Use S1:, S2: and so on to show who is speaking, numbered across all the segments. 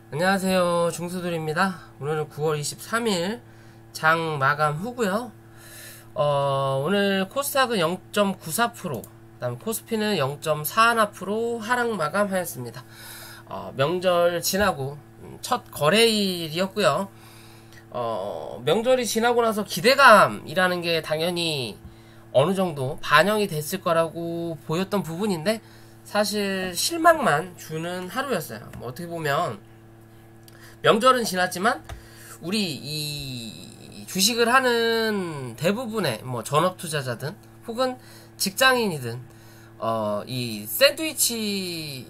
S1: 안녕하세요, 중수들입니다. 오늘은 9월 23일 장 마감 후고요. 오늘 코스닥은 0.94%, 그다음 코스피는 0.41% 하락 마감하였습니다. 명절 지나고 첫 거래일이었고요. 명절이 지나고 나서 기대감이라는 게 당연히 어느 정도 반영이 됐을 거라고 보였던 부분인데, 사실 실망만 주는 하루였어요. 어떻게 보면 명절은 지났지만 우리 이 주식을 하는 대부분의 전업 투자자든 혹은 직장인이든 이 샌드위치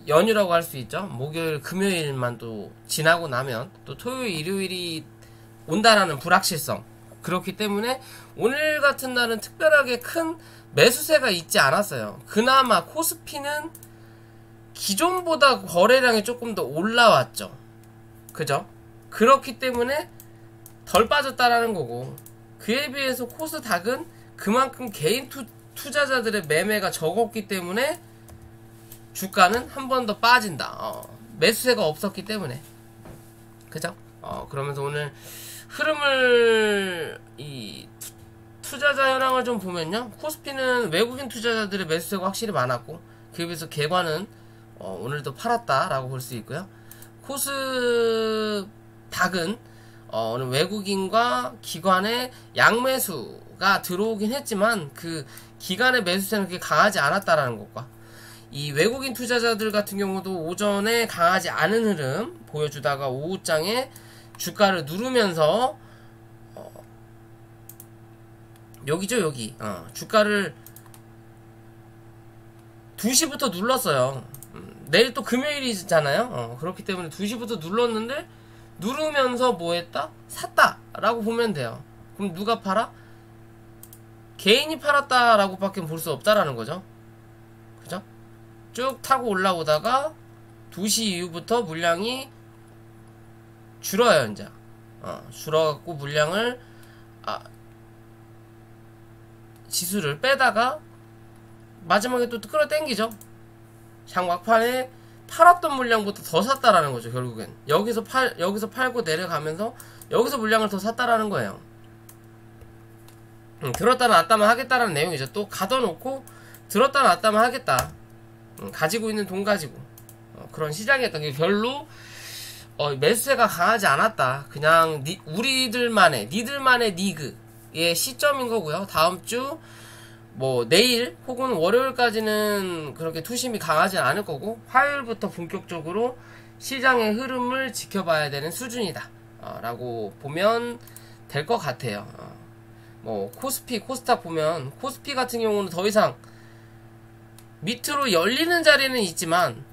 S1: 연휴라고 할 수 있죠. 목요일 금요일만 또 지나고 나면 또 토요일 일요일이 온다라는 불확실성, 그렇기 때문에 오늘 같은 날은 특별하게 큰 매수세가 있지 않았어요. 그나마 코스피는 기존보다 거래량이 조금 더 올라왔죠. 그죠? 그렇기 때문에 덜 빠졌다라는 거고, 그에 비해서 코스닥은 그만큼 개인 투자자들의 매매가 적었기 때문에 주가는 한 번 더 빠진다. 매수세가 없었기 때문에. 그죠? 그러면서 오늘 흐름을 이 투자자 현황을 좀 보면요, 코스피는 외국인 투자자들의 매수세가 확실히 많았고, 그에 비해서 개관은 오늘도 팔았다라고 볼 수 있고요. 코스닥은 오늘 외국인과 기관의 양매수가 들어오긴 했지만 그 기관의 매수세는 그렇게 강하지 않았다라는 것과, 이 외국인 투자자들 같은 경우도 오전에 강하지 않은 흐름 보여주다가 오후장에 주가를 누르면서 여기죠, 여기. 주가를 2시부터 눌렀어요. 내일 또 금요일이잖아요. 그렇기 때문에 2시부터 눌렀는데, 누르면서 뭐 했다? 샀다 라고 보면 돼요. 그럼 누가 팔아? 개인이 팔았다 라고 밖에 볼 수 없다라는 거죠. 그죠? 쭉 타고 올라오다가 2시 이후부터 물량이 줄어요. 이제 줄어갖고 물량을 지수를 빼다가 마지막에 또 끌어당기죠. 막판에 팔았던 물량부터 더 샀다라는 거죠. 결국엔 여기서 팔고 내려가면서 여기서 물량을 더 샀다라는 거예요. 들었다 놨다만 하겠다라는 내용이죠. 또 가둬놓고 들었다 놨다만 하겠다. 가지고 있는 돈 가지고 그런 시장이었던 게 별로 매수세가 강하지 않았다. 그냥 니들만의 리그의 시점인 거고요. 다음 주 내일 혹은 월요일까지는 그렇게 투심이 강하진 않을 거고, 화요일부터 본격적으로 시장의 흐름을 지켜봐야 되는 수준이다 라고 보면 될 것 같아요. 코스피, 코스닥 보면 코스피 같은 경우는 더 이상 밑으로 열리는 자리는 있지만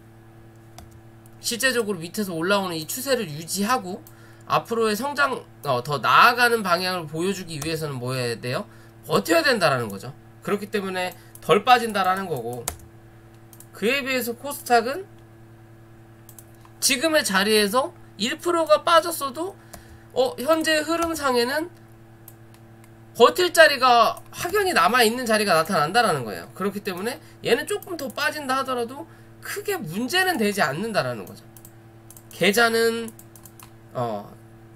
S1: 실제적으로 밑에서 올라오는 이 추세를 유지하고 앞으로의 성장, 더 나아가는 방향을 보여주기 위해서는 뭐 해야 돼요? 버텨야 된다라는 거죠. 그렇기 때문에 덜 빠진다라는 거고, 그에 비해서 코스닥은 지금의 자리에서 1%가 빠졌어도 현재 흐름상에는 버틸 자리가 확연히 남아있는 자리가 나타난다라는 거예요. 그렇기 때문에 얘는 조금 더 빠진다 하더라도 크게 문제는 되지 않는다라는 거죠. 계좌는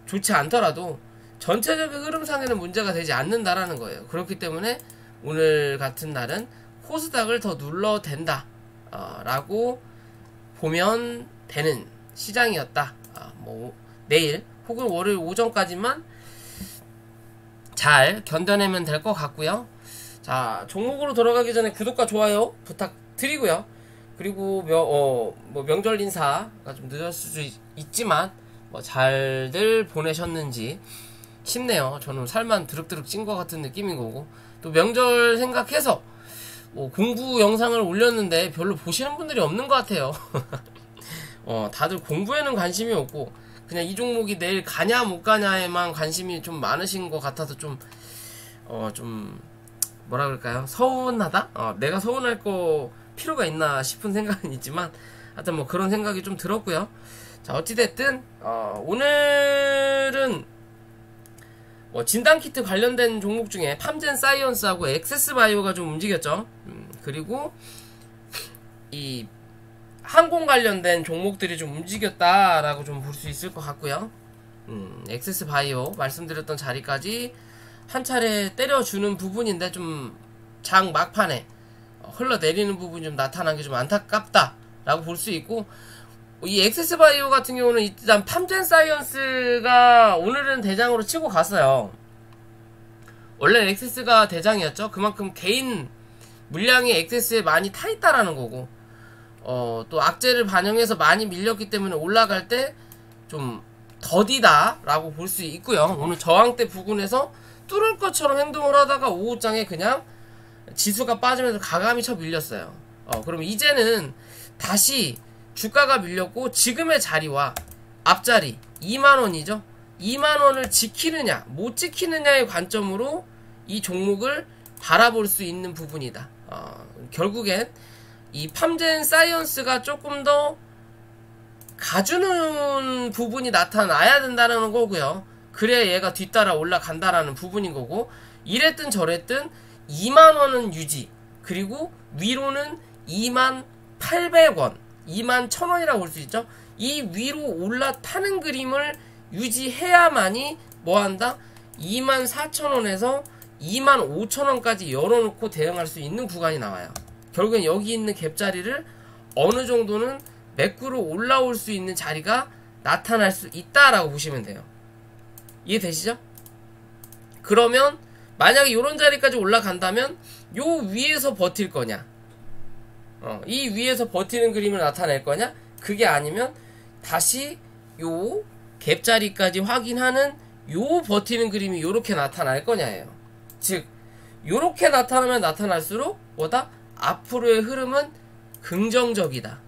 S1: 좋지 않더라도 전체적인 흐름상에는 문제가 되지 않는다라는 거예요. 그렇기 때문에 오늘 같은 날은 코스닥을 더 눌러댄다 라고 보면 되는 시장이었다. 내일 혹은 월요일 오전까지만 잘 견뎌내면 될 것 같고요. 자, 종목으로 들어가기 전에 구독과 좋아요 부탁드리고요. 그리고 명절 인사가 좀 늦었을 수 있지만 잘들 보내셨는지 싶네요. 저는 살만 드륵드륵 찐 것 같은 느낌인 거고, 또 명절 생각해서 공부 영상을 올렸는데 별로 보시는 분들이 없는 것 같아요. 다들 공부에는 관심이 없고 그냥 이 종목이 내일 가냐 못 가냐에만 관심이 좀 많으신 것 같아서 좀 뭐라 그럴까요? 서운하다? 내가 서운할 거 필요가 있나 싶은 생각은 있지만, 하여튼 그런 생각이 좀 들었고요. 자, 어찌됐든 오늘은 진단키트 관련된 종목 중에 팜젠 사이언스하고 엑세스바이오가 좀 움직였죠. 그리고 이 항공 관련된 종목들이 좀 움직였다라고 좀 볼 수 있을 것 같고요. 엑세스바이오 말씀드렸던 자리까지 한 차례 때려주는 부분인데 좀 장 막판에 흘러내리는 부분이 좀 나타난 게 좀 안타깝다라고 볼 수 있고, 이 엑세스바이오 같은 경우는 일단 팜젠사이언스가 오늘은 대장으로 치고 갔어요. 원래 엑세스가 대장이었죠. 그만큼 개인 물량이 엑세스에 많이 타있다라는 거고, 또 악재를 반영해서 많이 밀렸기 때문에 올라갈 때 좀 더디다 라고 볼 수 있고요. 오늘 저항대 부근에서 뚫을 것처럼 행동을 하다가 오후장에 그냥 지수가 빠지면서 가감히 쳐 밀렸어요. 그럼 이제는 다시 주가가 밀렸고 지금의 자리와 앞자리 2만원이죠. 2만원을 지키느냐 못 지키느냐의 관점으로 이 종목을 바라볼 수 있는 부분이다. 결국엔 이 팜젠사이언스가 조금 더 가주는 부분이 나타나야 된다는 거고요. 그래야 얘가 뒤따라 올라간다라는 부분인 거고, 이랬든 저랬든 2만원은 유지, 그리고 위로는 28,000원 21,000원이라고 볼 수 있죠. 이 위로 올라타는 그림을 유지해야만이 뭐한다? 24,000원에서 25,000원까지 열어놓고 대응할 수 있는 구간이 나와요. 결국엔 여기 있는 갭자리를 어느 정도는 매꾸로 올라올 수 있는 자리가 나타날 수 있다라고 보시면 돼요. 이해되시죠? 그러면 만약에 이런 자리까지 올라간다면 요 위에서 버틸 거냐, 이 위에서 버티는 그림을 나타낼 거냐, 그게 아니면 다시 요 갭자리까지 확인하는 요 버티는 그림이 요렇게 나타날 거냐예요. 즉 요렇게 나타나면 나타날수록 뭐다? 앞으로의 흐름은 긍정적이다.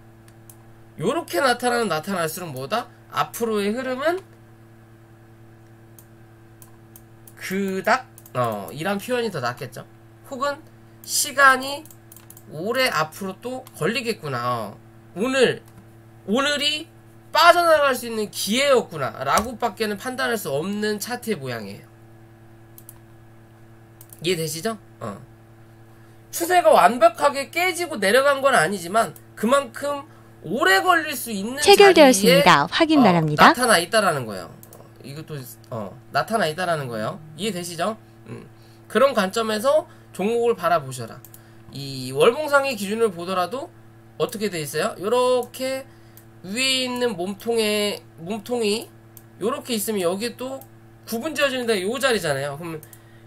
S1: 요렇게 나타나면 나타날수록 뭐다? 앞으로의 흐름은 그닥 이란 표현이 더 낫겠죠. 혹은 시간이 오래 앞으로 또 걸리겠구나. 오늘이 빠져나갈 수 있는 기회였구나 라고 밖에는 판단할 수 없는 차트의 모양이에요. 이해되시죠? 추세가 완벽하게 깨지고 내려간 건 아니지만 그만큼 오래 걸릴 수 있는
S2: 체결되었습니다.
S1: 자리에
S2: 확인 바랍니다.
S1: 나타나 있다라는 거예요. 이것도 나타나 있다라는 거예요. 이해되시죠? 그런 관점에서 종목을 바라보셔라. 이 월봉상의 기준을 보더라도 어떻게 돼 있어요? 요렇게 위에 있는 몸통이 요렇게 있으면 여기에 또 구분 지어지는데 요 자리잖아요. 그러면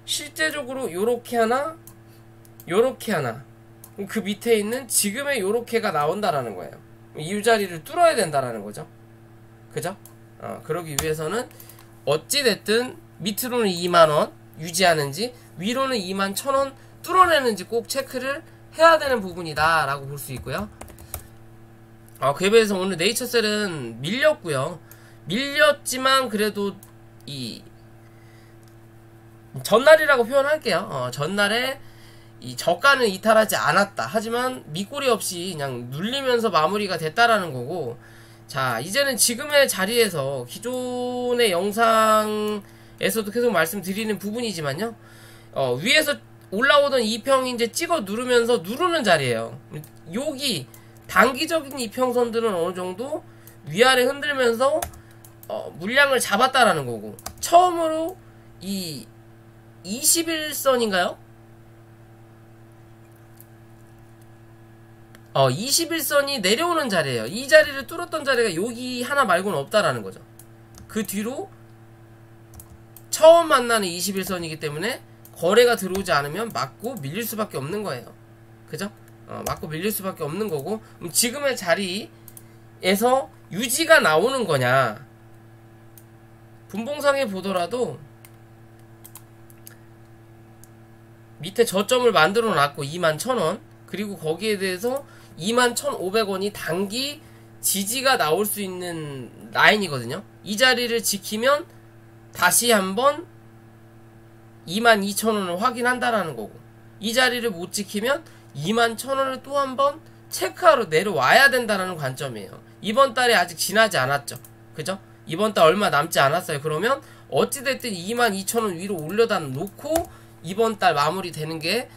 S1: 실제적으로 요렇게 하나, 요렇게 하나, 그 밑에 있는 지금의 요렇게가 나온다라는 거예요. 이 자리를 뚫어야 된다라는 거죠. 그죠? 그러기 위해서는 어찌됐든 밑으로는 2만원 유지하는지 위로는 21,000원 뚫어내는지 꼭 체크를 해야 되는 부분이다 라고 볼 수 있고요. 그에 비해서 오늘 네이처셀은 밀렸고요. 밀렸지만 그래도 이 전날이라고 표현할게요. 전날에 이 저가는 이탈하지 않았다. 하지만 밑꼬리 없이 그냥 눌리면서 마무리가 됐다라는 거고, 자 이제는 지금의 자리에서 기존의 영상에서도 계속 말씀드리는 부분이지만요, 위에서 올라오던 이평 이제 찍어 누르면서 누르는 자리예요. 여기 단기적인 이평선들은 어느 정도 위아래 흔들면서 물량을 잡았다라는 거고, 처음으로 이 21선인가요? 21선이 내려오는 자리예요. 이 자리를 뚫었던 자리가 여기 하나 말고는 없다라는 거죠. 그 뒤로 처음 만나는 21선이기 때문에 거래가 들어오지 않으면 맞고 밀릴 수밖에 없는 거예요. 그죠? 맞고 밀릴 수밖에 없는 거고, 지금의 자리에서 유지가 나오는 거냐, 분봉상에 보더라도 밑에 저점을 만들어 놨고 21,000원, 그리고 거기에 대해서 21,500원이 단기 지지가 나올 수 있는 라인이거든요. 이 자리를 지키면 다시 한번 22,000원을 확인한다라는 거고, 이 자리를 못 지키면 21,000원을 또 한번 체크하러 내려와야 된다는 관점이에요. 이번 달에 아직 지나지 않았죠. 그죠? 이번 달 얼마 남지 않았어요. 그러면 어찌됐든 22,000원 위로 올려다 놓고 이번 달 마무리 되는 게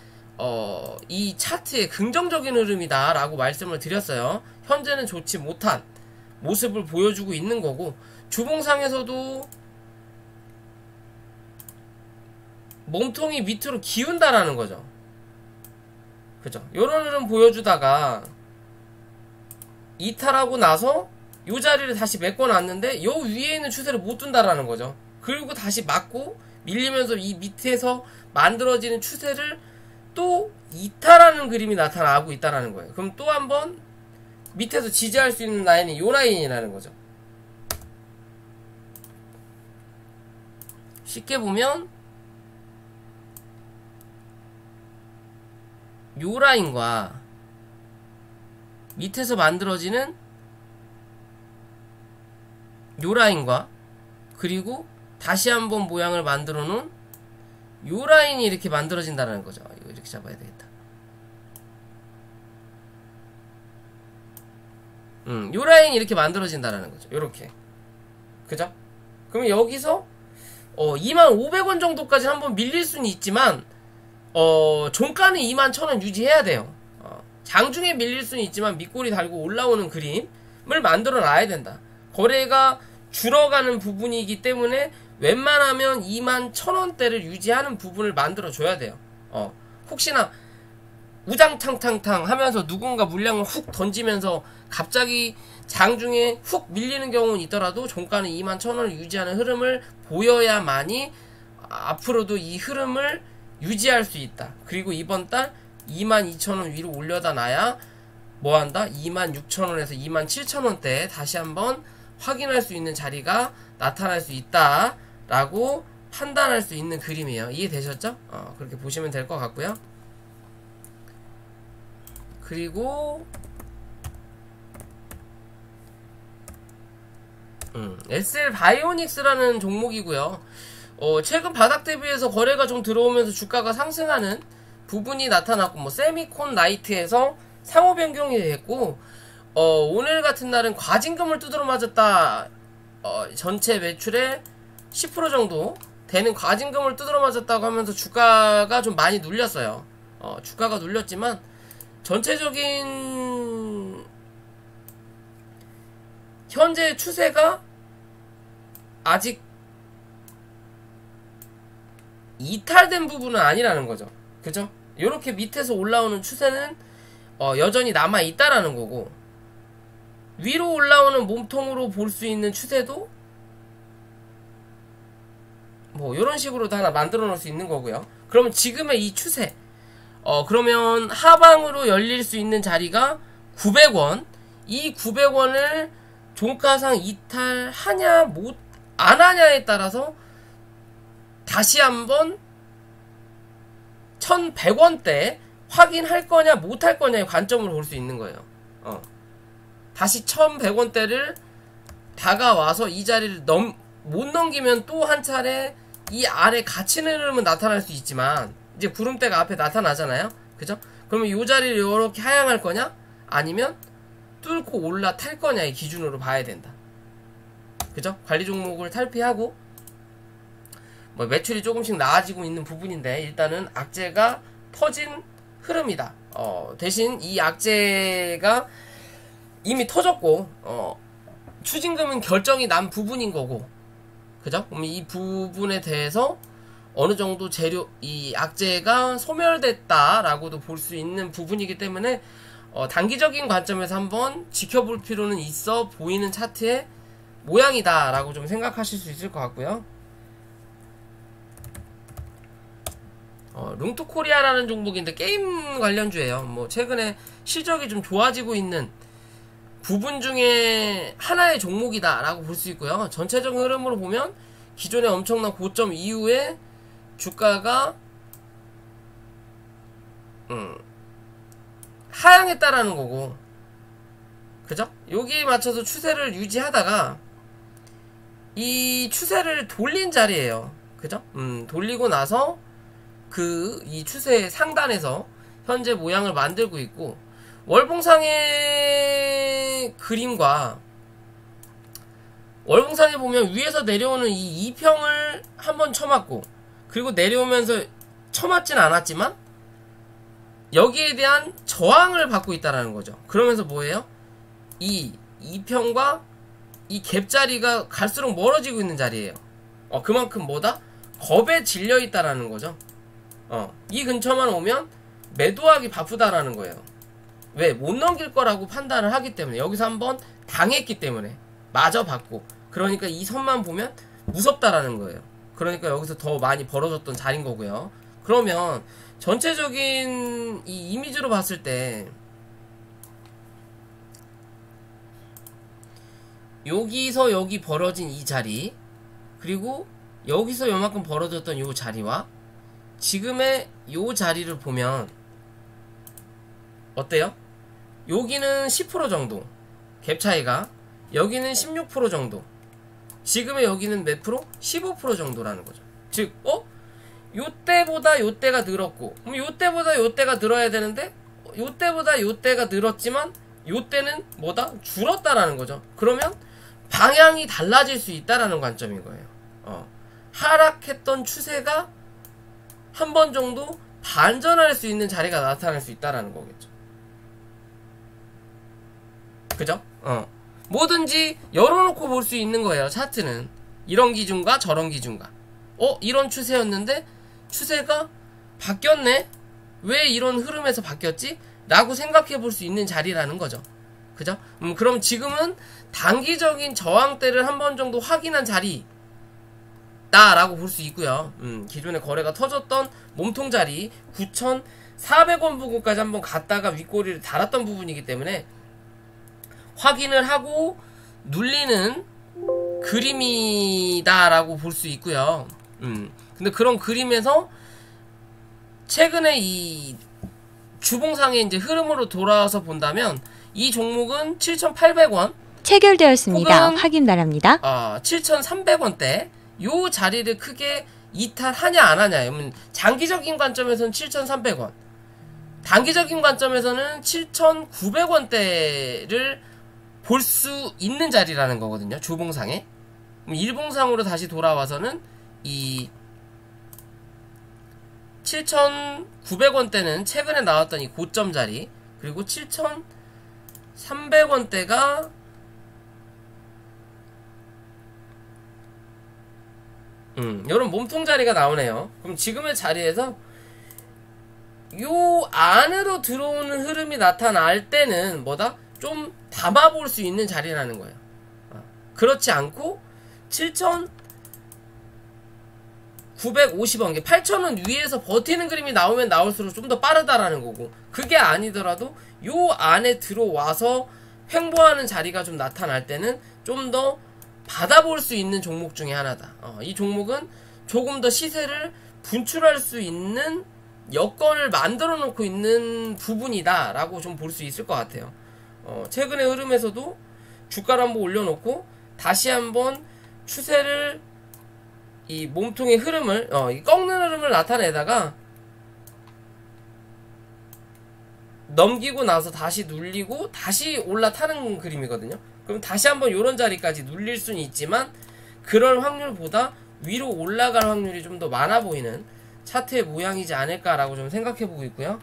S1: 이 차트의 긍정적인 흐름이다 라고 말씀을 드렸어요. 현재는 좋지 못한 모습을 보여주고 있는 거고, 주봉상에서도 몸통이 밑으로 기운다라는 거죠. 그죠? 요런 흐름 보여주다가 이탈하고 나서 요 자리를 다시 메꿔놨는데 요 위에 있는 추세를 못 둔다라는 거죠. 그리고 다시 맞고 밀리면서 이 밑에서 만들어지는 추세를 또 이탈하는 그림이 나타나고 있다라는 거예요. 그럼 또 한번 밑에서 지지할 수 있는 라인이 요 라인이라는 거죠. 쉽게 보면 요 라인과 밑에서 만들어지는 요 라인과 그리고 다시 한번 모양을 만들어 놓은 요 라인이 이렇게 만들어진다는 거죠. 이거 이렇게 잡아야 되겠다. 요 라인이 이렇게 만들어진다는 거죠. 요렇게. 그죠? 그러면 여기서 25,000원 정도까지 한번 밀릴 수는 있지만 종가는 21,000원 유지해야 돼요. 장중에 밀릴 수는 있지만 밑골이 달고 올라오는 그림을 만들어 놔야 된다. 거래가 줄어가는 부분이기 때문에 웬만하면 21,000원대를 유지하는 부분을 만들어 줘야 돼요. 혹시나 우장탕탕탕 하면서 누군가 물량을 훅 던지면서 갑자기 장중에 훅 밀리는 경우는 있더라도 종가는 21,000원을 유지하는 흐름을 보여야만이 앞으로도 이 흐름을 유지할 수 있다. 그리고 이번 달 22,000원 위로 올려다 놔야 뭐한다? 26,000원에서 27,000원대 다시 한번 확인할 수 있는 자리가 나타날 수 있다 라고 판단할 수 있는 그림이에요. 이해되셨죠? 그렇게 보시면 될 것 같고요. 그리고 SL 바이오닉스라는 종목이고요. 최근 바닥 대비해서 거래가 좀 들어오면서 주가가 상승하는 부분이 나타났고, 뭐 세미콘 라이트에서 상호 변경이 됐고, 오늘 같은 날은 과징금을 두드러 맞았다. 전체 매출의 10% 정도 되는 과징금을 두드러 맞았다고 하면서 주가가 좀 많이 눌렸어요. 주가가 눌렸지만 전체적인 현재 추세가 아직 이탈된 부분은 아니라는 거죠. 그죠? 이렇게 밑에서 올라오는 추세는 여전히 남아있다라는 거고, 위로 올라오는 몸통으로 볼 수 있는 추세도 뭐 이런 식으로도 하나 만들어 놓을 수 있는 거고요. 그러면 지금의 이 추세, 그러면 하방으로 열릴 수 있는 자리가 900원, 이 900원을 종가상 이탈하냐 못 안 하냐에 따라서 다시 한번 1100원대 확인할 거냐 못 할 거냐의 관점으로 볼 수 있는 거예요. 다시 1100원대를 다가와서 이 자리를 못 넘기면 또 한 차례 이 아래 갇히는 흐름은 나타날 수 있지만, 이제 구름대가 앞에 나타나잖아요. 그죠? 그러면 이 자리를 이렇게 하향할 거냐 아니면 뚫고 올라탈 거냐의 기준으로 봐야 된다. 그죠? 관리 종목을 탈피하고 뭐 매출이 조금씩 나아지고 있는 부분인데, 일단은 악재가 터진 흐름이다. 대신 이 악재가 이미 터졌고 추징금은 결정이 난 부분인 거고, 그죠? 그럼 이 부분에 대해서 어느 정도 이 악재가 소멸됐다라고도 볼 수 있는 부분이기 때문에 단기적인 관점에서 한번 지켜볼 필요는 있어 보이는 차트의 모양이다 라고 좀 생각하실 수 있을 것 같고요. 룽투코리아라는 종목인데 게임 관련주예요. 뭐 최근에 실적이 좀 좋아지고 있는 부분 중에 하나의 종목이다 라고 볼 수 있고요. 전체적인 흐름으로 보면 기존의 엄청난 고점 이후에 주가가 하향했다라는 거고, 그죠? 여기에 맞춰서 추세를 유지하다가 이 추세를 돌린 자리예요. 그죠? 돌리고 나서 이 추세의 상단에서 현재 모양을 만들고 있고, 월봉상의 그림과 월봉상에 보면 위에서 내려오는 이 2평을 한번 쳐맞고, 그리고 내려오면서 쳐맞진 않았지만 여기에 대한 저항을 받고 있다라는 거죠. 그러면서 뭐예요? 이 2평과 이 갭자리가 갈수록 멀어지고 있는 자리예요. 그만큼 뭐다? 겁에 질려 있다라는 거죠. 이 근처만 오면 매도하기 바쁘다라는 거예요. 왜? 못 넘길 거라고 판단을 하기 때문에. 여기서 한번 당했기 때문에. 마저 받고. 그러니까 이 선만 보면 무섭다라는 거예요. 그러니까 여기서 더 많이 벌어졌던 자리인 거고요. 그러면 전체적인 이 이미지로 봤을 때 여기서 여기 벌어진 이 자리, 그리고 여기서 요만큼 벌어졌던 요 자리와 지금의 요 자리를 보면 어때요? 여기는 10% 정도 갭 차이가, 여기는 16% 정도, 지금의 여기는 몇 프로? 15% 정도라는 거죠. 즉 요때보다 요때가 늘었고, 그럼 요때보다 요때가 늘어야 되는데 요때보다 요때가 늘었지만 요때는 뭐다? 줄었다라는 거죠. 그러면 방향이 달라질 수 있다라는 관점인 거예요. 하락했던 추세가 한 번 정도 반전할 수 있는 자리가 나타날 수 있다라는 거겠죠. 그죠? 뭐든지 열어놓고 볼 수 있는 거예요. 차트는 이런 기준과 저런 기준과 이런 추세였는데 추세가 바뀌었네? 왜 이런 흐름에서 바뀌었지? 라고 생각해 볼 수 있는 자리라는 거죠. 그죠? 그럼 지금은 단기적인 저항대를 한 번 정도 확인한 자리 다라고 볼 수 있고요. 기존에 거래가 터졌던 몸통 자리 9,400원 부근까지 한번 갔다가 윗꼬리를 달았던 부분이기 때문에 확인을 하고 눌리는 그림이다라고 볼 수 있고요. 근데 그런 그림에서 최근에 이 주봉상의 이제 흐름으로 돌아와서 본다면 이 종목은 7,800원
S2: 체결되었습니다. 확인 바랍니다.
S1: 7,300원대 요 자리를 크게 이탈하냐 안 하냐. 장기적인 관점에서는 7,300원, 단기적인 관점에서는 7,900원대를 볼 수 있는 자리라는 거거든요. 주봉상에. 일봉상으로 다시 돌아와서는 이 7,900원대는 최근에 나왔던 이 고점 자리, 그리고 7,300원대가 이런 몸통 자리가 나오네요. 그럼 지금의 자리에서 요 안으로 들어오는 흐름이 나타날 때는 뭐다? 좀 담아볼 수 있는 자리라는 거예요. 그렇지 않고 7,950원, 8,000원 위에서 버티는 그림이 나오면 나올수록 좀 더 빠르다라는 거고, 그게 아니더라도 요 안에 들어와서 횡보하는 자리가 좀 나타날 때는 좀 더 받아볼 수 있는 종목 중에 하나다. 이 종목은 조금 더 시세를 분출할 수 있는 여건을 만들어 놓고 있는 부분이다 라고 좀 볼 수 있을 것 같아요. 최근의 흐름에서도 주가를 한번 올려놓고 다시 한번 추세를, 이 몸통의 흐름을 이 꺾는 흐름을 나타내다가 넘기고 나서 다시 눌리고 다시 올라타는 그림이거든요. 그럼 다시 한번 요런 자리까지 눌릴 수는 있지만 그럴 확률보다 위로 올라갈 확률이 좀 더 많아 보이는 차트의 모양이지 않을까라고 좀 생각해보고 있고요.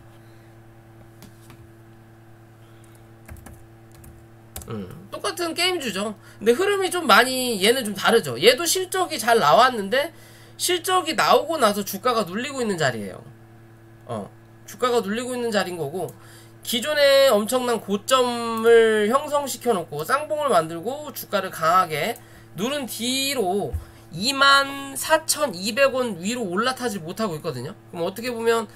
S1: 똑같은 게임주죠. 근데 흐름이 좀 많이 얘는 좀 다르죠. 얘도 실적이 잘 나왔는데 실적이 나오고 나서 주가가 눌리고 있는 자리예요. 주가가 눌리고 있는 자리인 거고, 기존에 엄청난 고점을 형성시켜 놓고 쌍봉을 만들고 주가를 강하게 누른 뒤로 24,200원 위로 올라타지 못하고 있거든요. 그럼 어떻게 보면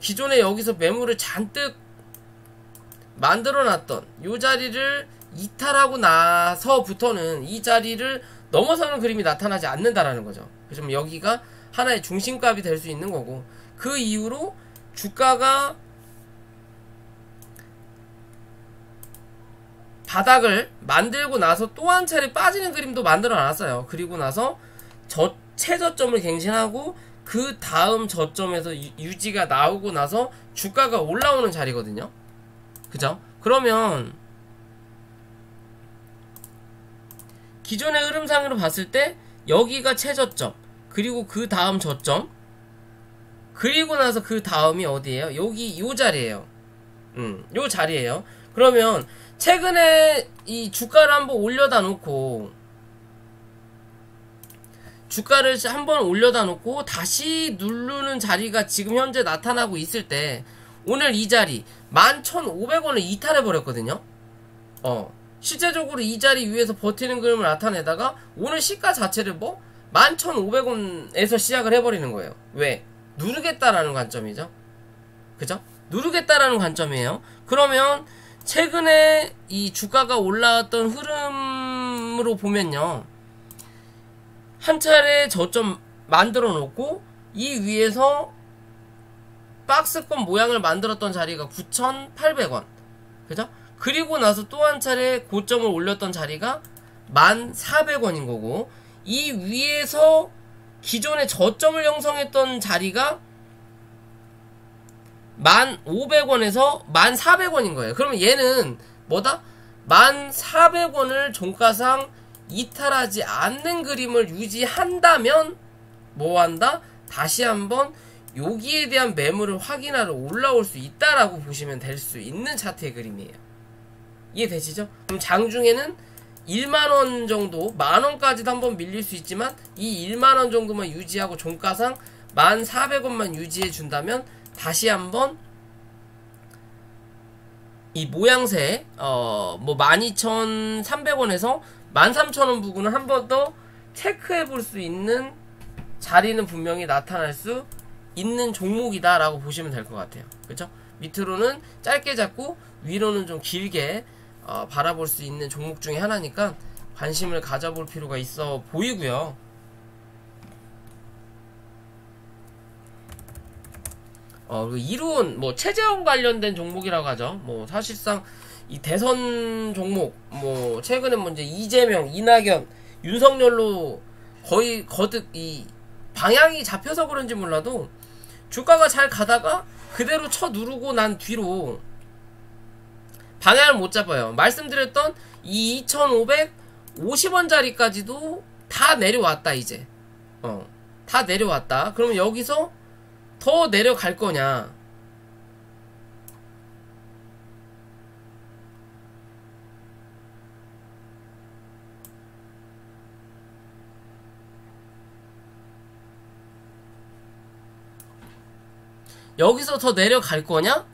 S1: 기존에 여기서 매물을 잔뜩 만들어놨던 이 자리를 이탈하고 나서부터는 이 자리를 넘어서는 그림이 나타나지 않는다라는 거죠. 그래서 여기가 하나의 중심값이 될 수 있는 거고, 그 이후로 주가가 바닥을 만들고 나서 또 한 차례 빠지는 그림도 만들어 놨어요. 그리고 나서 최저점을 갱신하고 그 다음 저점에서 유지가 나오고 나서 주가가 올라오는 자리거든요. 그죠? 그러면 기존의 흐름상으로 봤을 때 여기가 최저점, 그리고 그 다음 저점, 그리고 나서 그 다음이 어디예요? 여기 요 자리예요. 요 자리예요. 그러면 최근에 이 주가를 한번 올려다 놓고 주가를 한번 올려다 놓고 다시 누르는 자리가 지금 현재 나타나고 있을 때 오늘 이 자리 11,500원을 이탈해 버렸거든요. 실제적으로 이 자리 위에서 버티는 그림을 나타내다가 오늘 시가 자체를 11,500원에서 시작을 해버리는 거예요. 왜? 누르겠다라는 관점이죠. 그죠? 누르겠다라는 관점이에요. 그러면 최근에 이 주가가 올라왔던 흐름으로 보면요, 한 차례 저점 만들어 놓고 이 위에서 박스권 모양을 만들었던 자리가 9,800원. 그죠? 그리고 나서 또 한 차례 고점을 올렸던 자리가 1,400원인 거고, 이 위에서 기존에 저점을 형성했던 자리가 1,500원에서 1,400원인 거예요. 그러면 얘는 뭐다? 1,400원을 종가상 이탈하지 않는 그림을 유지한다면 뭐한다? 다시 한번 여기에 대한 매물을 확인하러 올라올 수 있다라고 보시면 될 수 있는 차트의 그림이에요. 이해되시죠? 그럼 장중에는 1만원 정도, 만원까지도 한번 밀릴 수 있지만 이 1만원 정도만 유지하고 종가상 1,400원만 유지해준다면 다시 한번 이 모양새 12,300원에서 13,000원 부근을 한 번 더 체크해 볼 수 있는 자리는 분명히 나타날 수 있는 종목이다 라고 보시면 될 것 같아요. 그렇죠? 밑으로는 짧게 잡고 위로는 좀 길게 바라볼 수 있는 종목 중에 하나니까 관심을 가져볼 필요가 있어 보이고요. 그리고 이루은 최재원 관련된 종목이라고 하죠. 사실상 이 대선 종목 최근에 이제 이재명, 이낙연, 윤석열로 거의 거듭 이 방향이 잡혀서 그런지 몰라도 주가가 잘 가다가 그대로 쳐 누르고 난 뒤로 방향을 못 잡아요. 말씀드렸던 이 2,550원짜리까지도 다 내려왔다. 이제 다 내려왔다. 그러면 여기서 더 내려갈 거냐? 여기서 더 내려갈 거냐?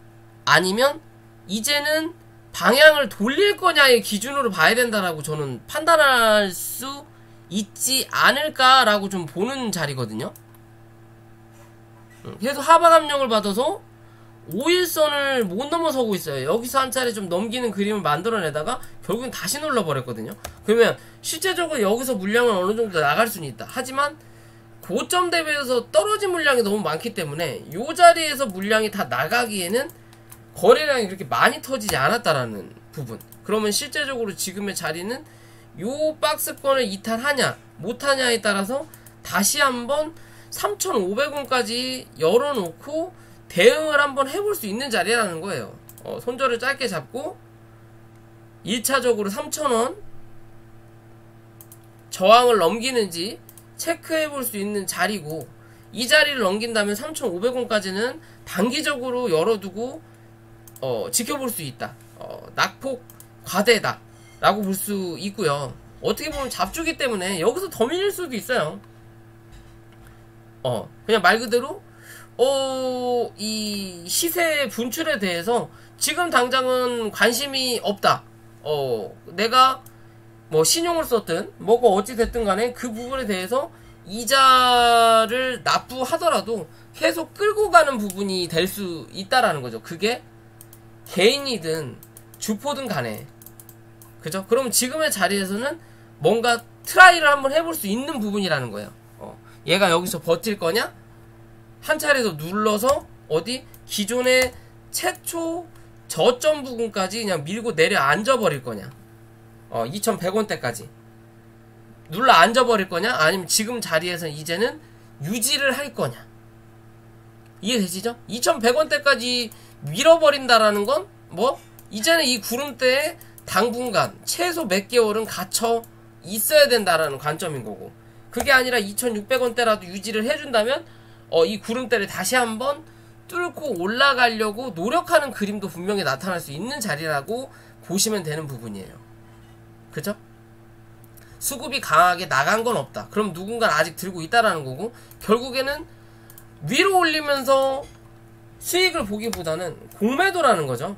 S1: 아니면 이제는 방향을 돌릴 거냐의 기준으로 봐야 된다라고 저는 판단할 수 있지 않을까라고 좀 보는 자리거든요. 계속 하방 압력을 받아서 5일선을 못 넘어서고 있어요. 여기서 한 차례 좀 넘기는 그림을 만들어내다가 결국엔 다시 눌러버렸거든요. 그러면 실제적으로 여기서 물량은 어느 정도 나갈 수는 있다. 하지만 고점 대비해서 떨어진 물량이 너무 많기 때문에 이 자리에서 물량이 다 나가기에는 거래량이 그렇게 많이 터지지 않았다라는 부분. 그러면 실제적으로 지금의 자리는 요 박스권을 이탈하냐 못하냐에 따라서 다시 한번 3,500원까지 열어놓고 대응을 한번 해볼 수 있는 자리라는 거예요. 손절을 짧게 잡고 1차적으로 3,000원 저항을 넘기는지 체크해볼 수 있는 자리고, 이 자리를 넘긴다면 3,500원까지는 단기적으로 열어두고 지켜볼 수 있다. 낙폭 과대다 라고 볼 수 있고요. 어떻게 보면 잡주기 때문에 여기서 더 밀릴 수도 있어요. 그냥 말 그대로 이 시세 분출에 대해서 지금 당장은 관심이 없다. 내가 신용을 썼든 뭐가 어찌 됐든 간에 그 부분에 대해서 이자를 납부하더라도 계속 끌고 가는 부분이 될 수 있다라는 거죠. 그게 개인이든 주포든 간에. 그죠? 그럼 지금의 자리에서는 뭔가 트라이를 한번 해볼 수 있는 부분이라는 거예요. 얘가 여기서 버틸 거냐? 한 차례 더 눌러서 기존의 최초 저점 부분까지 그냥 밀고 내려 앉아버릴 거냐? 2,100원대까지 눌러 앉아버릴 거냐? 아니면 지금 자리에서 이제는 유지를 할 거냐? 이해되시죠? 2,100원대까지 밀어버린다라는 건 이제는 이 구름대에 당분간 최소 몇 개월은 갇혀 있어야 된다라는 관점인 거고, 그게 아니라 2,600원대라도 유지를 해준다면 이 구름대를 다시 한번 뚫고 올라가려고 노력하는 그림도 분명히 나타날 수 있는 자리라고 보시면 되는 부분이에요. 그죠? 수급이 강하게 나간 건 없다. 그럼 누군가 아직 들고 있다라는 거고, 결국에는 위로 올리면서 수익을 보기보다는 공매도라는 거죠.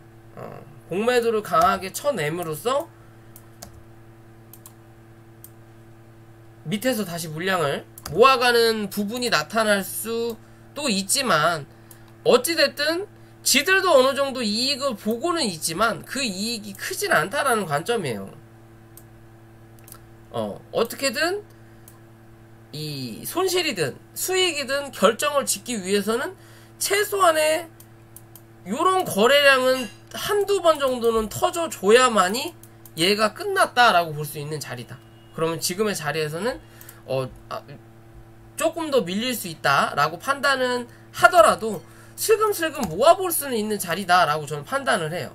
S1: 공매도를 강하게 쳐냄으로써 밑에서 다시 물량을 모아가는 부분이 나타날 수도 있지만, 어찌됐든 지들도 어느 정도 이익을 보고는 있지만 그 이익이 크진 않다라는 관점이에요. 어떻게든 이 손실이든 수익이든 결정을 짓기 위해서는 최소한의 요런 거래량은 한두 번 정도는 터져줘야만이 얘가 끝났다라고 볼 수 있는 자리다. 그러면 지금의 자리에서는 조금 더 밀릴 수 있다라고 판단은 하더라도 슬금슬금 모아볼 수는 있는 자리다라고 저는 판단을 해요.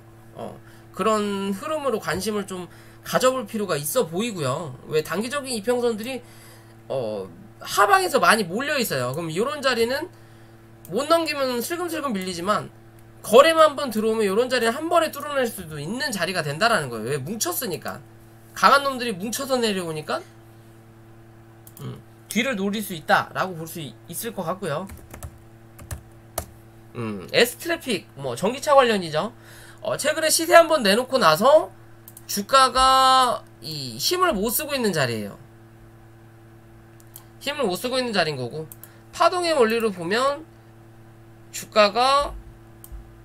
S1: 그런 흐름으로 관심을 좀 가져볼 필요가 있어 보이고요. 왜 단기적인 이평선들이 하방에서 많이 몰려있어요. 그럼 이런 자리는 못 넘기면 슬금슬금 밀리지만 거래만 한번 들어오면 이런 자리는 한 번에 뚫어낼 수도 있는 자리가 된다라는 거예요. 왜? 뭉쳤으니까. 강한 놈들이 뭉쳐서 내려오니까 뒤를 노릴 수 있다라고 볼 수 있을 것 같고요. S트래픽 뭐 전기차 관련이죠. 최근에 시세 한번 내놓고 나서 주가가 이 힘을 못 쓰고 있는 자리예요. 힘을 못 쓰고 있는 자리인 거고, 파동의 원리로 보면 주가가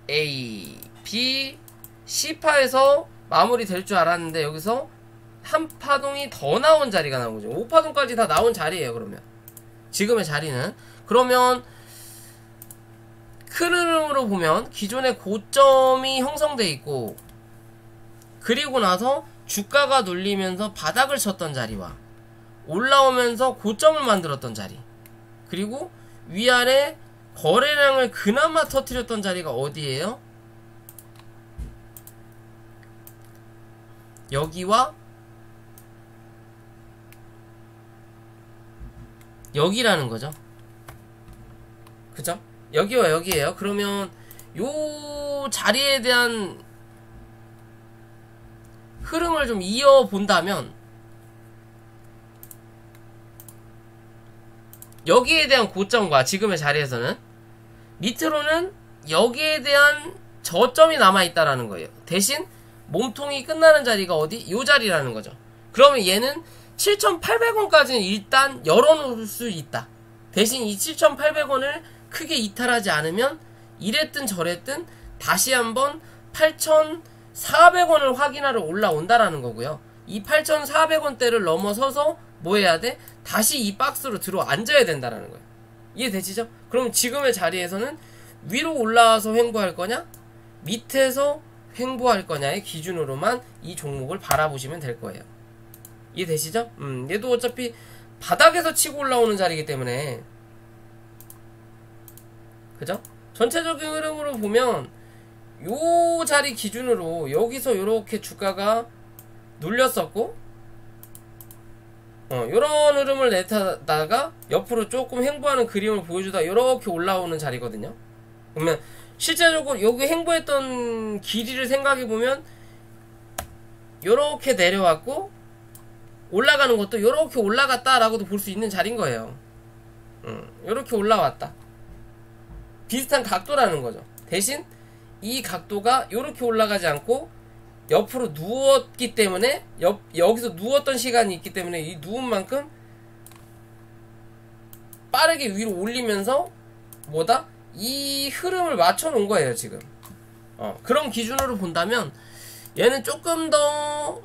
S1: A, B, C파에서 마무리 될 줄 알았는데 여기서 한 파동이 더 나온 자리가 나온 거죠. 5파동까지 다 나온 자리예요. 그러면 지금의 자리는, 그러면 큰 흐름으로 보면 기존의 고점이 형성돼 있고, 그리고 나서 주가가 눌리면서 바닥을 쳤던 자리와 올라오면서 고점을 만들었던 자리, 그리고 위아래 거래량을 그나마 터뜨렸던 자리가 어디예요? 여기와 여기라는 거죠. 그죠? 여기와 여기에요. 그러면 요 자리에 대한 흐름을 좀 이어본다면, 여기에 대한 고점과 지금의 자리에서는 밑으로는 여기에 대한 저점이 남아있다라는 거예요. 대신 몸통이 끝나는 자리가 어디? 요 자리라는 거죠. 그러면 얘는 7,800원까지는 일단 열어놓을 수 있다. 대신 이 7,800원을 크게 이탈하지 않으면 이랬든 저랬든 다시 한번 8,400원을 확인하러 올라온다라는 거고요. 이 8,400원대를 넘어서서 뭐 해야 돼? 다시 이 박스로 들어 앉아야 된다라는 거예요. 이해되시죠? 그럼 지금의 자리에서는 위로 올라와서 횡보할 거냐, 밑에서 횡보할 거냐의 기준으로만 이 종목을 바라보시면 될 거예요. 이해되시죠? 얘도 어차피 바닥에서 치고 올라오는 자리이기 때문에, 그죠? 전체적인 흐름으로 보면 요 자리 기준으로 여기서 요렇게 주가가 눌렸었고, 요런 흐름을 내다가 옆으로 조금 횡보하는 그림을 보여주다 요렇게 올라오는 자리거든요. 그러면 실제적으로 여기 횡보했던 길이를 생각해보면 요렇게 내려왔고 올라가는 것도 요렇게 올라갔다라고도 볼 수 있는 자리인 거예요. 요렇게 올라왔다. 비슷한 각도라는 거죠. 대신 이 각도가 요렇게 올라가지 않고 옆으로 누웠기 때문에, 여기서 누웠던 시간이 있기 때문에 이 누운 만큼 빠르게 위로 올리면서 뭐다? 이 흐름을 맞춰 놓은 거예요 지금. 그런 기준으로 본다면 얘는 조금 더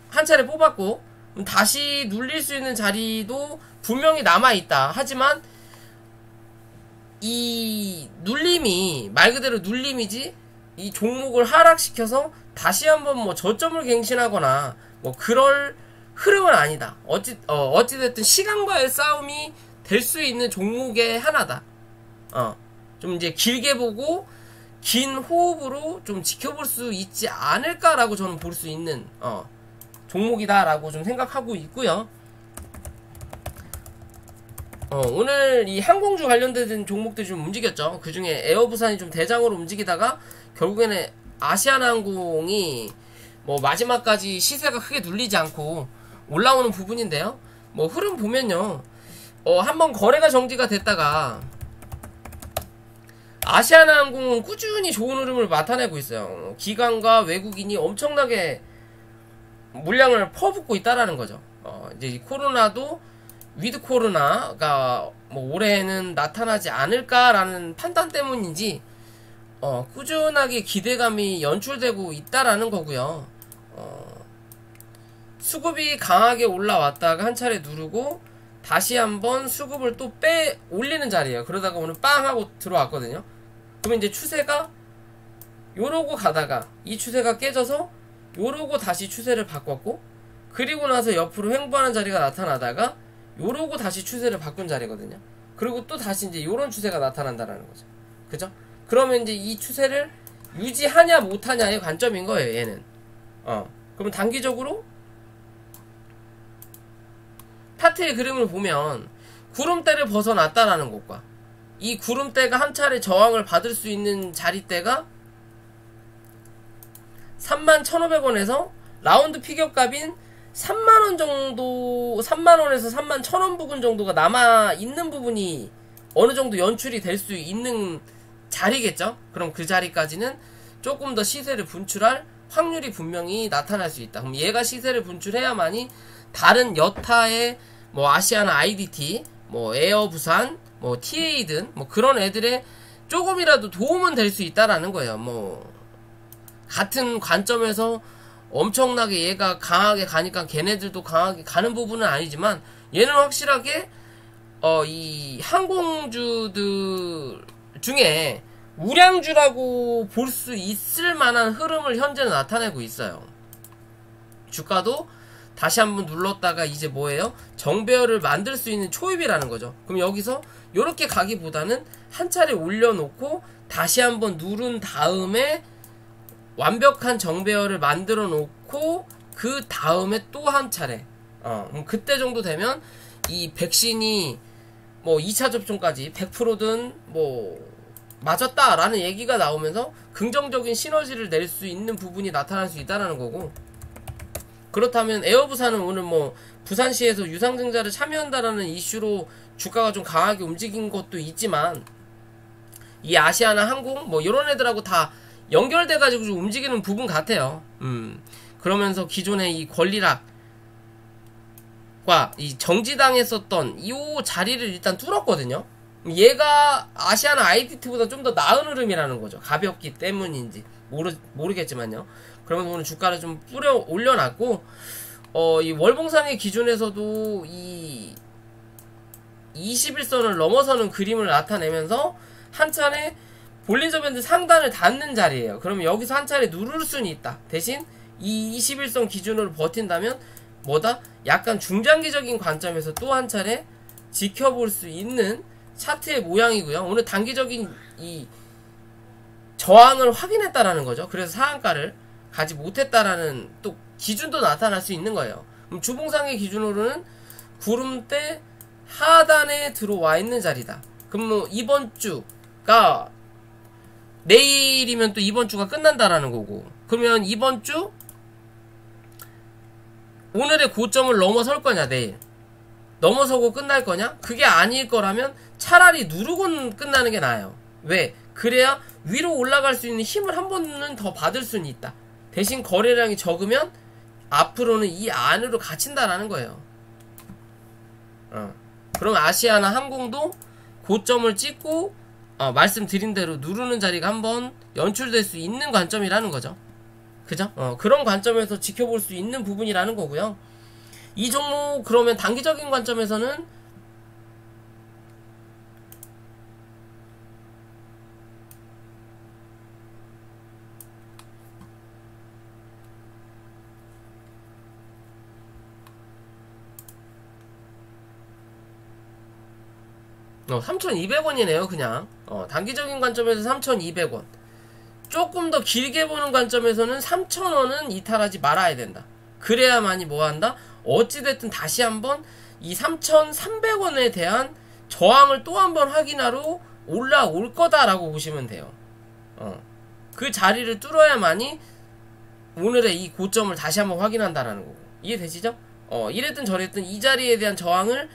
S1: 한 차례 뽑았고 다시 눌릴 수 있는 자리도 분명히 남아있다. 하지만 이 눌림이 말 그대로 눌림이지 이 종목을 하락시켜서 다시 한번 뭐 저점을 갱신하거나 뭐 그럴 흐름은 아니다. 어찌됐든 시간과의 싸움이 될 수 있는 종목의 하나다. 좀 이제 길게 보고 긴 호흡으로 좀 지켜볼 수 있지 않을까라고 저는 볼 수 있는 종목이다라고 좀 생각하고 있고요. 오늘 이 항공주 관련된 종목들이 좀 움직였죠. 그 중에 에어부산이 좀 대장으로 움직이다가 결국에는 아시아나항공이 뭐 마지막까지 시세가 크게 눌리지 않고 올라오는 부분인데요. 뭐 흐름 보면요. 한번 거래가 정지가 됐다가 아시아나항공은 꾸준히 좋은 흐름을 나타내고 있어요. 기관과 외국인이 엄청나게 물량을 퍼붓고 있다라는 거죠. 이제 이 코로나도 위드 코로나가 뭐 올해는 나타나지 않을까라는 판단 때문인지 꾸준하게 기대감이 연출되고 있다라는 거고요. 수급이 강하게 올라왔다가 한 차례 누르고 다시 한번 수급을 또 올리는 자리예요. 그러다가 오늘 빵 하고 들어왔거든요. 그러면 이제 추세가 요러고 가다가 이 추세가 깨져서 요러고 다시 추세를 바꿨고, 그리고 나서 옆으로 횡보하는 자리가 나타나다가 요러고 다시 추세를 바꾼 자리거든요. 그리고 또 다시 이제 요런 추세가 나타난다라는 거죠. 그죠? 그러면 이제 이 추세를 유지하냐 못하냐의 관점인 거예요, 얘는. 그러면 단기적으로 차트의 그림을 보면 구름대를 벗어났다라는 것과 이 구름대가 한 차례 저항을 받을 수 있는 자리대가 31,500원에서 라운드 피겨값인 3만원 정도, 3만원에서 31,000원 부분 정도가 남아있는 부분이 어느 정도 연출이 될 수 있는 자리겠죠? 그럼 그 자리까지는 조금 더 시세를 분출할 확률이 분명히 나타날 수 있다. 그럼 얘가 시세를 분출해야만이 다른 여타의 뭐 아시아나 IDT, 뭐 에어부산, 뭐 TA든 뭐 그런 애들의 조금이라도 도움은 될 수 있다라는 거예요. 뭐 같은 관점에서 엄청나게 얘가 강하게 가니까 걔네들도 강하게 가는 부분은 아니지만 얘는 확실하게 이 항공주들 중에 우량주라고 볼 수 있을 만한 흐름을 현재는 나타내고 있어요. 주가도 다시 한번 눌렀다가 이제 뭐예요? 정배열을 만들 수 있는 초입이라는 거죠. 그럼 여기서 이렇게 가기보다는 한 차례 올려놓고 다시 한번 누른 다음에 완벽한 정배열을 만들어 놓고 그 다음에 또 한 차례 그때 정도 되면 이 백신이 뭐 2차 접종까지 100%든 뭐 맞았다라는 얘기가 나오면서 긍정적인 시너지를 낼 수 있는 부분이 나타날 수 있다는 거고, 그렇다면 에어부산은 오늘 뭐 부산시에서 유상증자를 참여한다라는 이슈로 주가가 좀 강하게 움직인 것도 있지만 이 아시아나 항공 뭐 이런 애들하고 다 연결돼가지고 좀 움직이는 부분 같아요. 그러면서 기존의 이 권리락과 이 정지당했었던 이 자리를 일단 뚫었거든요. 얘가 아시아나 IDT보다 좀 더 나은 흐름이라는 거죠. 가볍기 때문인지 모르겠지만요. 그러면 오늘 주가를 좀 올려놨고, 이 월봉상의 기준에서도 이 21선을 넘어서는 그림을 나타내면서 한 차례 볼린저 밴드 상단을 닿는 자리예요. 그러면 여기서 한 차례 누를 수는 있다. 대신 이 21선 기준으로 버틴다면 뭐다? 약간 중장기적인 관점에서 또 한 차례 지켜볼 수 있는 차트의 모양이고요. 오늘 단기적인 이 저항을 확인했다라는 거죠. 그래서 상한가를 가지 못했다라는 또 기준도 나타날 수 있는 거예요. 그럼 주봉상의 기준으로는 구름대 하단에 들어와 있는 자리다. 그럼 뭐 이번 주가 내일이면 또 이번 주가 끝난다라는 거고, 그러면 이번 주 오늘의 고점을 넘어설 거냐, 내일 넘어서고 끝날 거냐? 그게 아닐 거라면 차라리 누르고 끝나는 게 나아요. 왜? 그래야 위로 올라갈 수 있는 힘을 한 번은 더 받을 수는 있다. 대신 거래량이 적으면 앞으로는 이 안으로 갇힌다라는 거예요. 그럼 아시아나 항공도 고점을 찍고 말씀드린 대로 누르는 자리가 한번 연출될 수 있는 관점이라는 거죠. 그죠? 그런 관점에서 지켜볼 수 있는 부분이라는 거고요. 이 종목 그러면 단기적인 관점에서는 $3,200원이네요. 그냥 단기적인 관점에서 3,200원, 조금 더 길게 보는 관점에서는 3,000원은 이탈하지 말아야 된다. 그래야만이 뭐한다? 어찌됐든 다시 한번 이 3,300원에 대한 저항을 또 한 번 확인하러 올라올 거다라고 보시면 돼요. 그 자리를 뚫어야만이 오늘의 이 고점을 다시 한번 확인한다라는 거고. 이해되시죠? 이랬든 저랬든 이 자리에 대한 저항을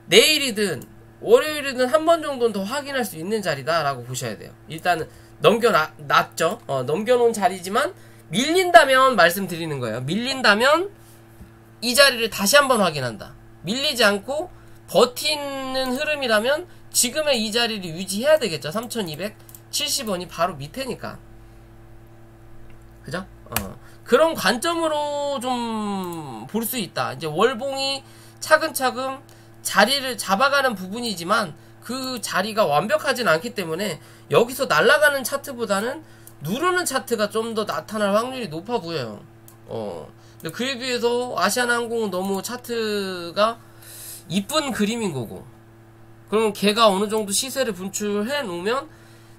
S1: 내일이든 월요일이든 한 번 정도는 더 확인할 수 있는 자리다라고 보셔야 돼요. 일단은 넘겨놨죠. 넘겨놓은 자리지만 밀린다면 말씀드리는 거예요. 밀린다면 이 자리를 다시 한번 확인한다. 밀리지 않고 버티는 흐름이라면 지금의 이 자리를 유지해야 되겠죠. 3270원이 바로 밑에니까. 그죠? 그런 관점으로 좀 볼 수 있다. 이제 월봉이 차근차근 자리를 잡아가는 부분이지만 그 자리가 완벽하진 않기 때문에 여기서 날아가는 차트보다는 누르는 차트가 좀 더 나타날 확률이 높아 보여요. 근데 그에 비해서 아시아나항공은 너무 차트가 이쁜 그림인 거고, 그러면 걔가 어느 정도 시세를 분출해 놓으면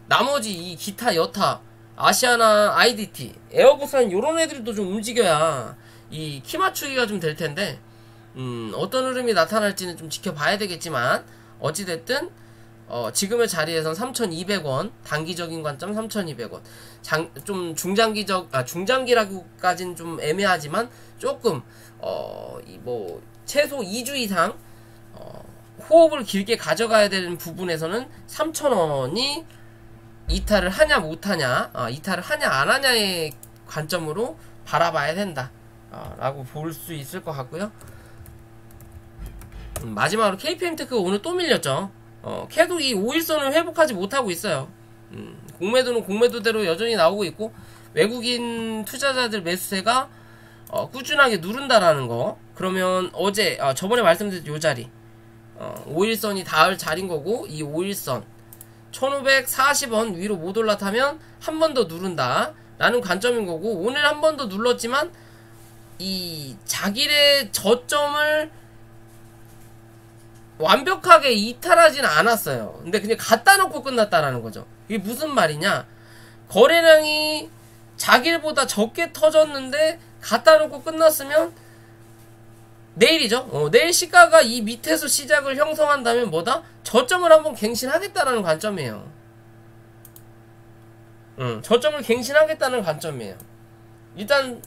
S1: 나머지 이 기타 여타 아시아나 IDT 에어부산 요런 애들도 좀 움직여야 이 키 맞추기가 좀 될 텐데 어떤 흐름이 나타날지는 좀 지켜봐야 되겠지만 어찌됐든 지금의 자리에선 3,200원 단기적인 관점 3,200원 좀 중장기라고까지는 좀 애매하지만 조금 뭐 최소 2주 이상 호흡을 길게 가져가야 되는 부분에서는 3,000원이 이탈을 하냐 못하냐, 이탈을 하냐 안 하냐의 관점으로 바라봐야 된다 라고 볼 수 있을 것 같고요. 마지막으로 KPM테크 오늘 또 밀렸죠. 걔도 이 5일선을 회복하지 못하고 있어요. 공매도는 공매도대로 여전히 나오고 있고, 외국인 투자자들 매수세가 꾸준하게 누른다라는 거. 그러면 어제 저번에 말씀드린 요 자리 5일선이 닿을 자리인 거고, 이 5일선 1540원 위로 못 올라타면 한 번 더 누른다 라는 관점인 거고, 오늘 한 번 더 눌렀지만 이 자기의 저점을 완벽하게 이탈하지는 않았어요. 근데 그냥 갖다 놓고 끝났다라는 거죠. 이게 무슨 말이냐, 거래량이 자기보다 적게 터졌는데 갖다 놓고 끝났으면 내일이죠. 내일 시가가 이 밑에서 시작을 형성한다면 뭐다? 저점을 한번 갱신하겠다라는 관점이에요. 저점을 갱신하겠다는 관점이에요. 일단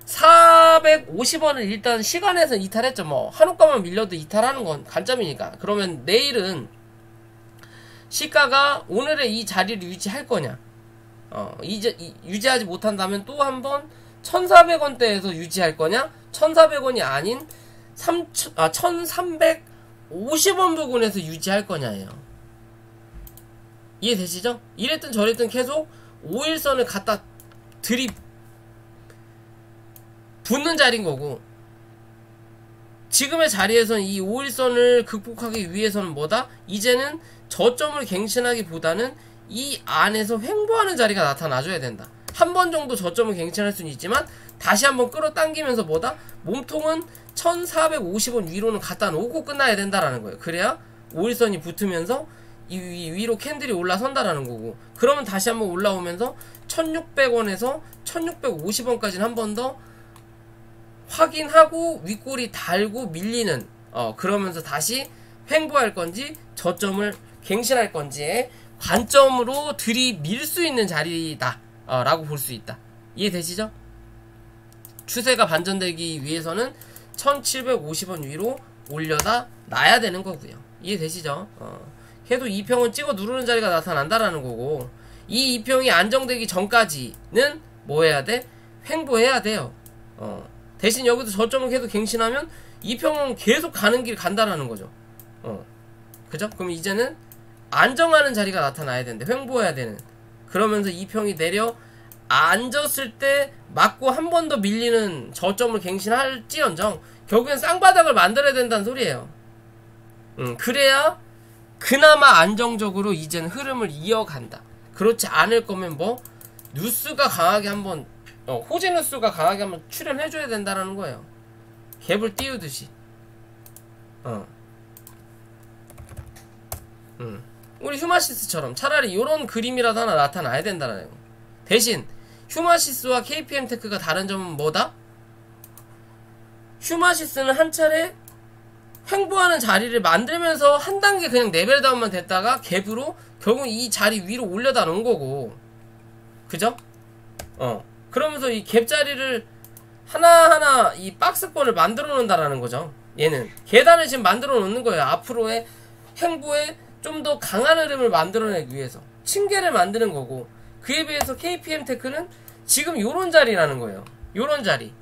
S1: 1450원을 일단 시간에서 이탈했죠. 뭐 한옥가만 밀려도 이탈하는 건 관점이니까. 그러면 내일은 시가가 오늘의 이 자리를 유지할 거냐, 유지하지 못한다면 또 한번 1400원대에서 유지할 거냐, 1400원이 아닌 1350원 부근에서 유지할 거냐예요. 이해되시죠? 이랬든 저랬든 계속 5일선을 갖다 붙는 자리인 거고, 지금의 자리에서는 이 5일선을 극복하기 위해서는 뭐다? 이제는 저점을 갱신하기보다는 이 안에서 횡보하는 자리가 나타나줘야 된다. 한 번 정도 저점을 갱신할 수는 있지만 다시 한번 끌어당기면서 뭐다? 몸통은 1450원 위로는 갖다 놓고 끝나야 된다라는 거예요. 그래야 5일선이 붙으면서 이 위로 캔들이 올라선다라는 거고, 그러면 다시 한번 올라오면서 1600원에서 1650원까지는 한 번 더 확인하고 윗골이 달고 밀리는, 그러면서 다시 횡보할 건지 저점을 갱신할 건지의 관점으로 들이밀 수 있는 자리다 라고 볼 수 있다. 이해되시죠? 추세가 반전되기 위해서는 1750원 위로 올려다 놔야 되는 거고요. 이해되시죠? 걔도 2평은 찍어 누르는 자리가 나타난다라는 거고, 이 2평이 안정되기 전까지는 뭐 해야 돼? 횡보해야 돼요. 대신 여기도 저점을 계속 갱신하면 2평은 계속 가는 길 간다라는 거죠. 그죠? 그럼 이제는 안정하는 자리가 나타나야 되는데 횡보해야 되는, 그러면서 2평이 내려 앉았을 때 맞고 한 번 더 밀리는 저점을 갱신할지언정 결국엔 쌍바닥을 만들어야 된다는 소리예요. 그래야 그나마 안정적으로 이제는 흐름을 이어간다. 그렇지 않을 거면 뭐 뉴스가 강하게 한번 호재 뉴스가 강하게 한번 출연해줘야 된다는 거예요. 갭을 띄우듯이. 우리 휴마시스처럼 차라리 이런 그림이라도 하나 나타나야 된다는 거. 대신 휴마시스와 KPM테크가 다른 점은 뭐다? 휴마시스는 한 차례 횡보하는 자리를 만들면서 한 단계 그냥 레벨 다운만 됐다가 갭으로 결국 이 자리 위로 올려다 놓은 거고, 그죠? 그러면서 이 갭 자리를 하나하나 이 박스권을 만들어 놓는다라는 거죠. 얘는 계단을 지금 만들어 놓는 거예요. 앞으로의 횡보에 좀 더 강한 흐름을 만들어내기 위해서 층계를 만드는 거고, 그에 비해서 KPM테크는 지금 요런 자리라는 거예요. 요런 자리.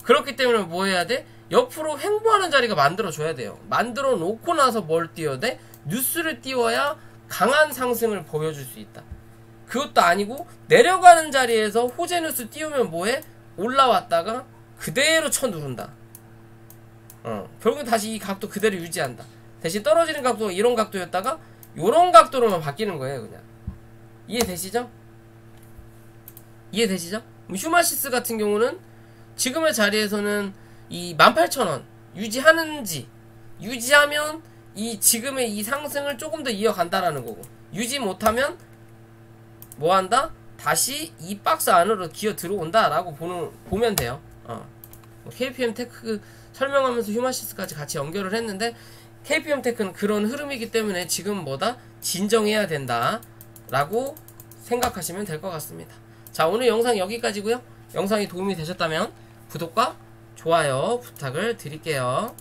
S1: 그렇기 때문에 뭐 해야 돼? 옆으로 횡보하는 자리가 만들어줘야 돼요. 만들어 놓고 나서 뭘 띄워야 돼? 뉴스를 띄워야 강한 상승을 보여줄 수 있다. 그것도 아니고 내려가는 자리에서 호재 뉴스 띄우면 뭐해? 올라왔다가 그대로 쳐누른다. 결국은 다시 이 각도 그대로 유지한다. 대신 떨어지는 각도가 이런 각도였다가 요런 각도로만 바뀌는 거예요. 그냥 이해되시죠? 이해되시죠? 휴마시스 같은 경우는 지금의 자리에서는 이 18,000원 유지하는지, 유지하면 이 지금의 이 상승을 조금 더 이어간다라는 거고, 유지 못하면 뭐한다? 다시 이 박스 안으로 기어 들어온다라고 보면 돼요. KPM테크 설명하면서 휴마시스까지 같이 연결을 했는데, KPM테크는 그런 흐름이기 때문에 지금 뭐다? 진정해야 된다 라고 생각하시면 될 것 같습니다. 자, 오늘 영상 여기까지고요. 영상이 도움이 되셨다면 구독과 좋아요 부탁을 드릴게요.